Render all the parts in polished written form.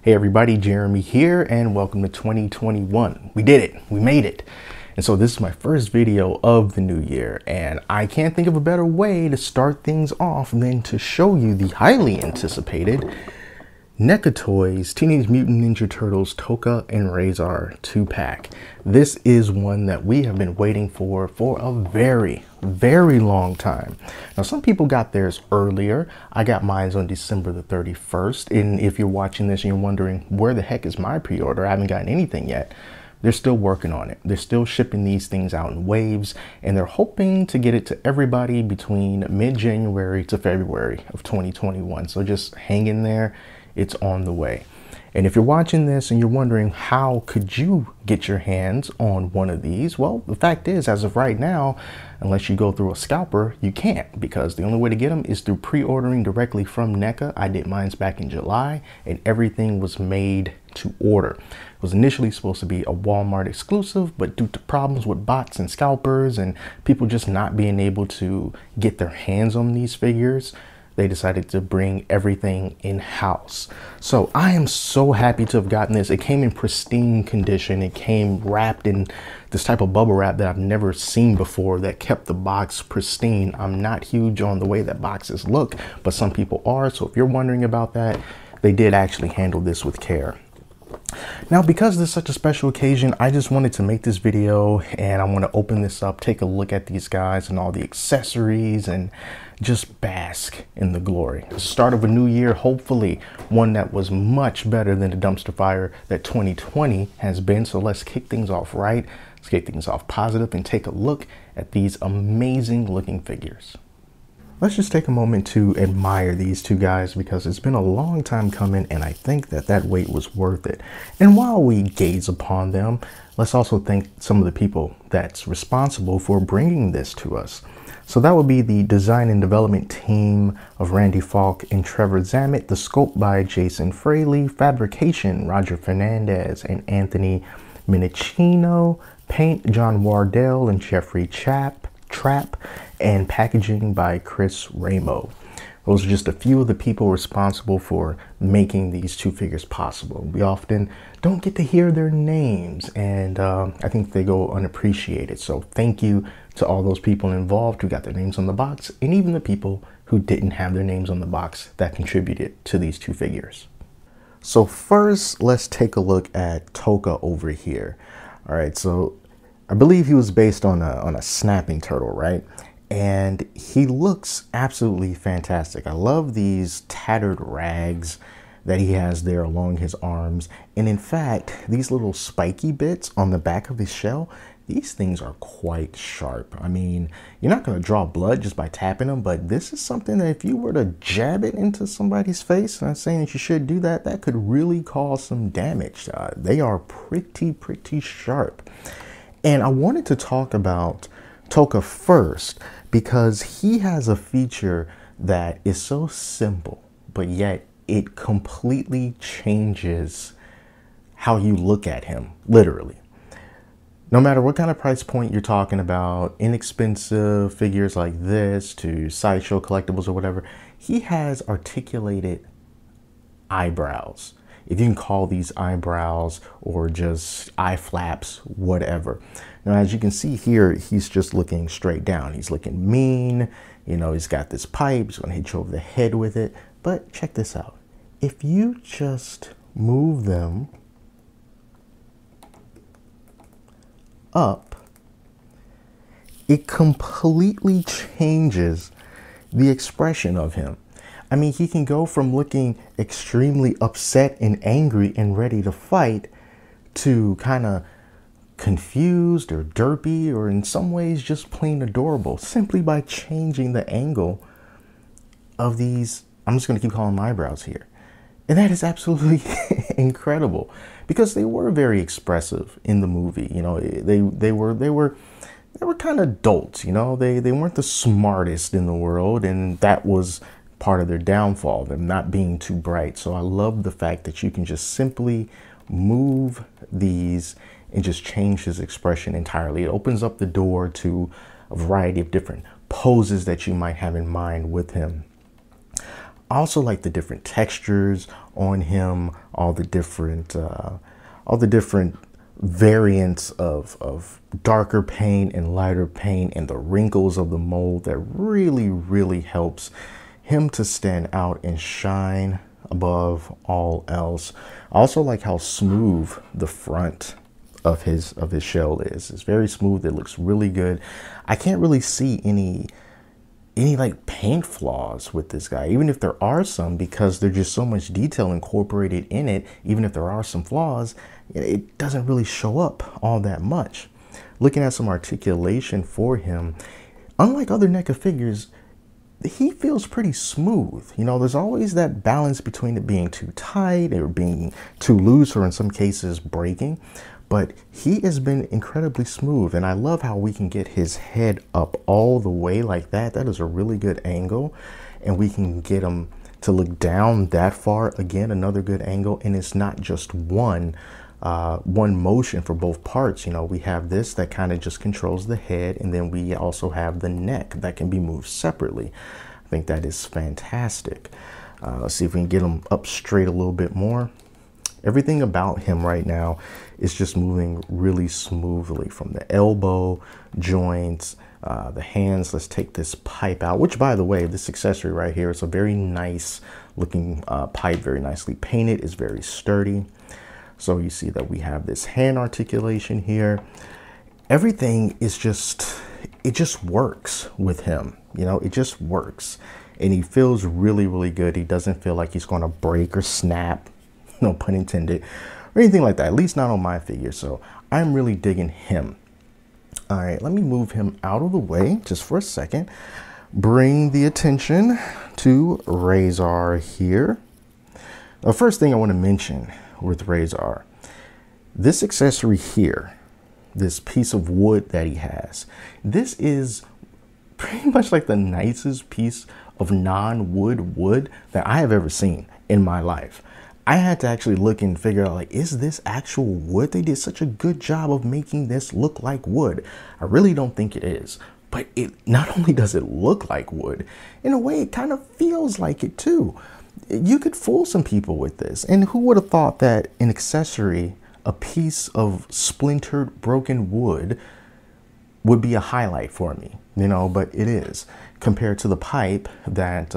Hey everybody, Jeremy here and welcome to 2021. We did it, we made it. And so this is my first video of the new year and I can't think of a better way to start things off than to show you the highly anticipated NECA Toys Teenage Mutant Ninja Turtles Tokka and Rahzar 2-pack. This is one that we have been waiting for a very long time. Now some people got theirs earlier. I got mine on December the 31st. And if you're watching this and you're wondering where the heck is my pre-order, I haven't gotten anything yet. They're still working on it. They're still shipping these things out in waves and they're hoping to get it to everybody between mid-January to February of 2021. So just hang in there. It's on the way. And if you're watching this and you're wondering how could you get your hands on one of these, well, the fact is, as of right now, unless you go through a scalper, you can't, because the only way to get them is through pre-ordering directly from NECA. I did mine back in July and everything was made to order. It was initially supposed to be a Walmart exclusive, but due to problems with bots and scalpers and people just not being able to get their hands on these figures, they decided to bring everything in-house. So I am so happy to have gotten this. It came in pristine condition. It came wrapped in this type of bubble wrap that I've never seen before that kept the box pristine. I'm not huge on the way that boxes look, but some people are. So if you're wondering about that, they did actually handle this with care. Now, because this is such a special occasion, I just wanted to make this video and I want to open this up, take a look at these guys and all the accessories and just bask in the glory. The start of a new year, hopefully one that was much better than the dumpster fire that 2020 has been. So let's kick things off right. Let's kick things off positive and take a look at these amazing looking figures. Let's just take a moment to admire these two guys because it's been a long time coming and I think that wait was worth it. And while we gaze upon them, let's also thank some of the people that's responsible for bringing this to us. So that would be the design and development team of Randy Falk and Trevor Zammit, the scope by Jason Fraley, fabrication Roger Fernandez and Anthony Minicino, paint John Wardell and Jeffrey Trapp, and packaging by Chris Ramo. Those are just a few of the people responsible for making these two figures possible. We often don't get to hear their names and I think they go unappreciated. So thank you to all those people involved who got their names on the box and even the people who didn't have their names on the box that contributed to these two figures. So first, let's take a look at Tokka over here. All right, so I believe he was based on a snapping turtle, right? And he looks absolutely fantastic. I love these tattered rags that he has there along his arms. And in fact, these little spiky bits on the back of his shell, these things are quite sharp. I mean, you're not going to draw blood just by tapping them, but this is something that if you were to jab it into somebody's face, and I'm saying that you should do that, that could really cause some damage. They are pretty sharp. And I wanted to talk about Tokka first because he has a feature that is so simple, but yet it completely changes how you look at him, literally. No matter what kind of price point you're talking about, inexpensive figures like this to sideshow collectibles or whatever, he has articulated eyebrows. If you can call these eyebrows or just eye flaps, whatever. Now, as you can see here, he's just looking straight down. He's looking mean. You know, he's got this pipe. He's going to hit you over the head with it. But check this out. If you just move them up, it completely changes the expression of him. I mean, he can go from looking extremely upset and angry and ready to fight to kind of confused or derpy or in some ways just plain adorable simply by changing the angle of these. I'm just going to keep calling them eyebrows here. And that is absolutely incredible because they were very expressive in the movie. You know, they were kind of adults, you know, they weren't the smartest in the world. And that was part of their downfall, them not being too bright. So I love the fact that you can just simply move these and just change his expression entirely. It opens up the door to a variety of different poses that you might have in mind with him. I also like the different textures on him, all the different variants of darker paint and lighter paint, and the wrinkles of the mold that really helps him to stand out and shine above all else. I also like how smooth the front of his shell is. It's very smooth. It looks really good. I can't really see any like paint flaws with this guy, even if there are some, because there's just so much detail incorporated in it. Even if there are some flaws, it doesn't really show up all that much. Looking at some articulation for him, unlike other NECA figures, he feels pretty smooth. You know, there's always that balance between it being too tight or being too loose, or in some cases breaking. But he has been incredibly smooth, and I love how we can get his head up all the way like that. That is a really good angle, and we can get him to look down that far. Again, another good angle, and it's not just one motion for both parts. You know, we have this that kind of just controls the head, and then we also have the neck that can be moved separately. I think that is fantastic. Let's see if we can get him up straight a little bit more. Everything about him right now is just moving really smoothly, from the elbow joints, the hands. Let's take this pipe out, which, by the way, this accessory right here is a very nice looking pipe, very nicely painted. It's very sturdy. So you see that we have this hand articulation here. Everything is just, it just works with him. You know, it just works. And he feels really good. He doesn't feel like he's going to break or snap, no pun intended, or anything like that, at least not on my figure. So I'm really digging him. All right, let me move him out of the way just for a second. Bring the attention to Rahzar here. The first thing I want to mention with Rahzar, this accessory here, this piece of wood that he has, this is pretty much like the nicest piece of non-wood wood that I have ever seen in my life. I had to actually look and figure out, like, is this actual wood? They did such a good job of making this look like wood. I really don't think it is, but it not only does it look like wood, in a way it kind of feels like it too. You could fool some people with this. And who would have thought that an accessory, a piece of splintered, broken wood, would be a highlight for me, you know? But it is, compared to the pipe that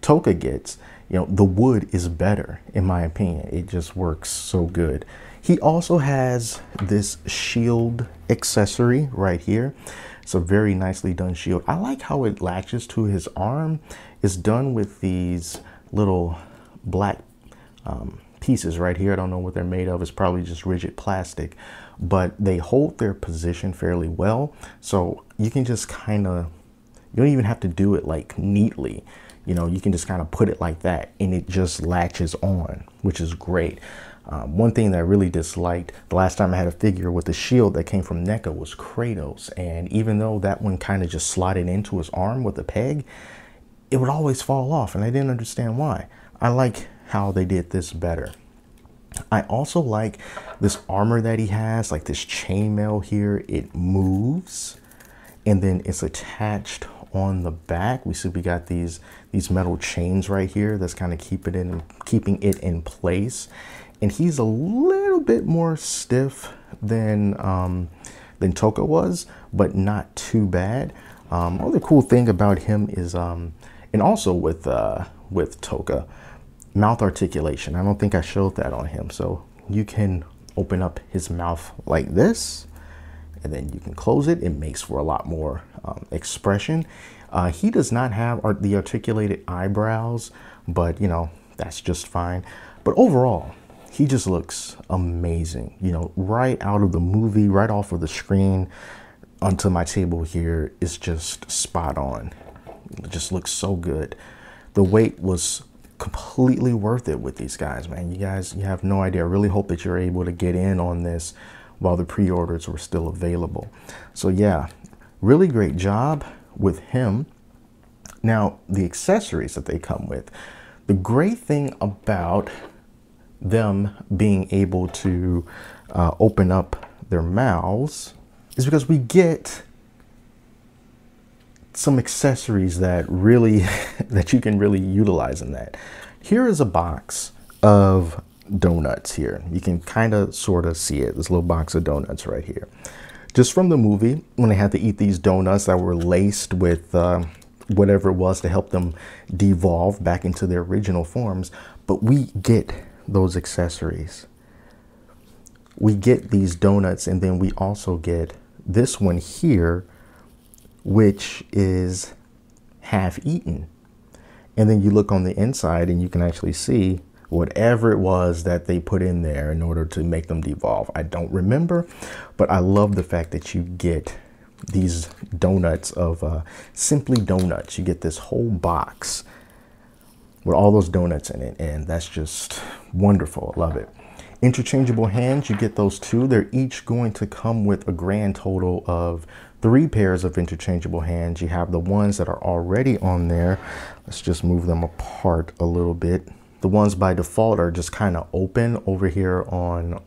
Tokka gets. You know, the wood is better, in my opinion. It just works so good. He also has this shield accessory right here. It's a very nicely done shield. I like how it latches to his arm. It's done with these little black pieces right here. I don't know what they're made of. It's probably just rigid plastic, but they hold their position fairly well. So you can just kind of, you don't even have to do it like neatly. You know, you can just kind of put it like that and it just latches on, which is great. One thing that I really disliked the last time I had a figure with a shield that came from NECA was Kratos. And even though that one kind of just slotted into his arm with a peg, it would always fall off, and I didn't understand why. I like how they did this better. I also like this armor that he has, like this chainmail here. It moves and then it's attached on the back. We see we got these metal chains right here that's kind of keeping it in place. And he's a little bit more stiff than Tokka was, but not too bad. Other cool thing about him is and also with Tokka, mouth articulation. I don't think I showed that on him. So you can open up his mouth like this, and then you can close it. It makes for a lot more expression. He does not have the articulated eyebrows, but you know, that's just fine. But overall, he just looks amazing. You know, right out of the movie, right off of the screen onto my table here is just spot on. It just looks so good. The wait was completely worth it with these guys, man. You have no idea. I really hope that you're able to get in on this while the pre-orders were still available. So yeah, really great job with him. Now, the accessories that they come with, the great thing about them being able to open up their mouths is because we get some accessories that really that you can really utilize in that. Here is a box of donuts here. You can kind of sort of see it, this little box of donuts right here. Just from the movie, when they had to eat these donuts that were laced with whatever it was to help them devolve back into their original forms. But we get those accessories. We get these donuts, and then we also get this one here, which is half eaten. And then you look on the inside and you can actually see whatever it was that they put in there in order to make them devolve. I don't remember, but I love the fact that you get these donuts of Simply Donuts. You get this whole box with all those donuts in it, and that's just wonderful. I love it. Interchangeable hands, you get those too. They're each going to come with a grand total of 3 pairs of interchangeable hands. You have the ones that are already on there. Let's just move them apart a little bit. The ones by default are just kind of open over here on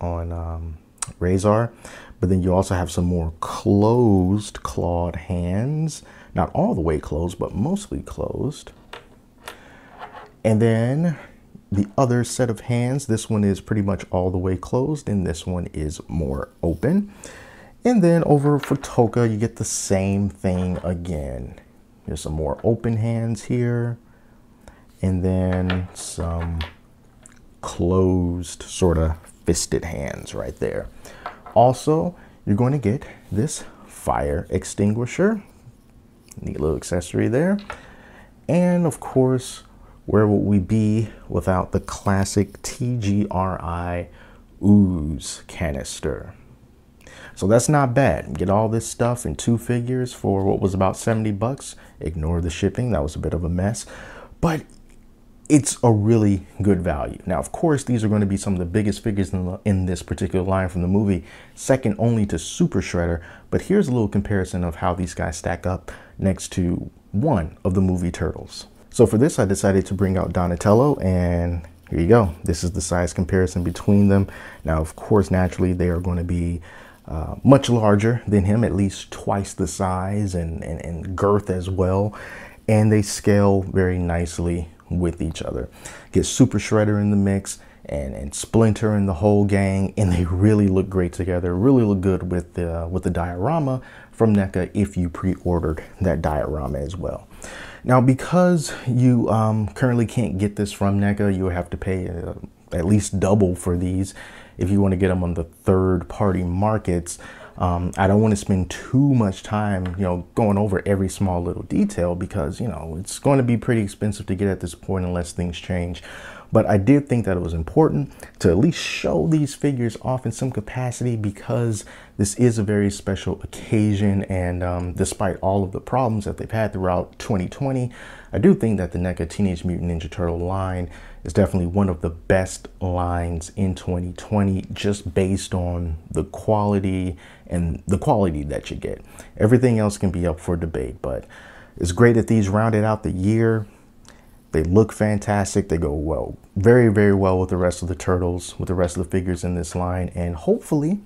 Rahzar, but then you also have some more closed clawed hands. Not all the way closed, but mostly closed. And then the other set of hands, this one is pretty much all the way closed, and this one is more open. And then over for Tokka, you get the same thing again. There's some more open hands here, and then some closed sort of fisted hands right there. Also, you're going to get this fire extinguisher. Neat little accessory there. And of course, where would we be without the classic TGRI ooze canister? So that's not bad. Get all this stuff in 2 figures for what was about 70 bucks. Ignore the shipping, that was a bit of a mess. But it's a really good value. Now, of course, these are going to be some of the biggest figures in this particular line from the movie, second only to Super Shredder. But here's a little comparison of how these guys stack up next to one of the movie Turtles. So for this, I decided to bring out Donatello, and here you go. This is the size comparison between them. Now, of course, naturally, they are going to be much larger than him, at least twice the size and girth as well. And they scale very nicely with each other. Get Super Shredder in the mix and Splinter and the whole gang, and they really look great together. Really look good with the diorama from NECA if you pre-ordered that diorama as well. Now, because you currently can't get this from NECA, you have to pay at least double for these if you want to get them on the third-party markets. I don't want to spend too much time, going over every small little detail because, it's going to be pretty expensive to get at this point unless things change. But I did think that it was important to at least show these figures off in some capacity because this is a very special occasion. And despite all of the problems that they've had throughout 2020, I do think that the NECA Teenage Mutant Ninja Turtle line is definitely one of the best lines in 2020, just based on the quality and the quality that you get. Everything else can be up for debate, but it's great that these rounded out the year. They look fantastic. They go well, very, very well with the rest of the Turtles, with the rest of the figures in this line. And hopefully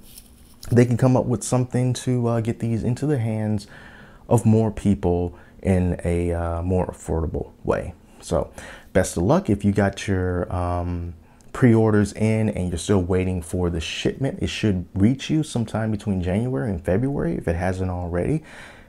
they can come up with something to get these into the hands of more people in a more affordable way. So best of luck. If you got your pre-orders in and you're still waiting for the shipment, it should reach you sometime between January and February if it hasn't already.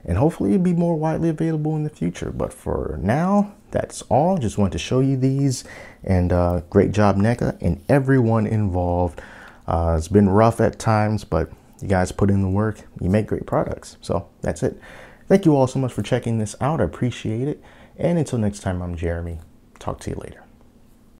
And hopefully it'll be more widely available in the future. But for now, that's all. Just wanted to show you these, and great job, NECA, and everyone involved. It's been rough at times, but you guys put in the work. You make great products. So that's it. Thank you all so much for checking this out. I appreciate it. And until next time, I'm Jeremy. Talk to you later.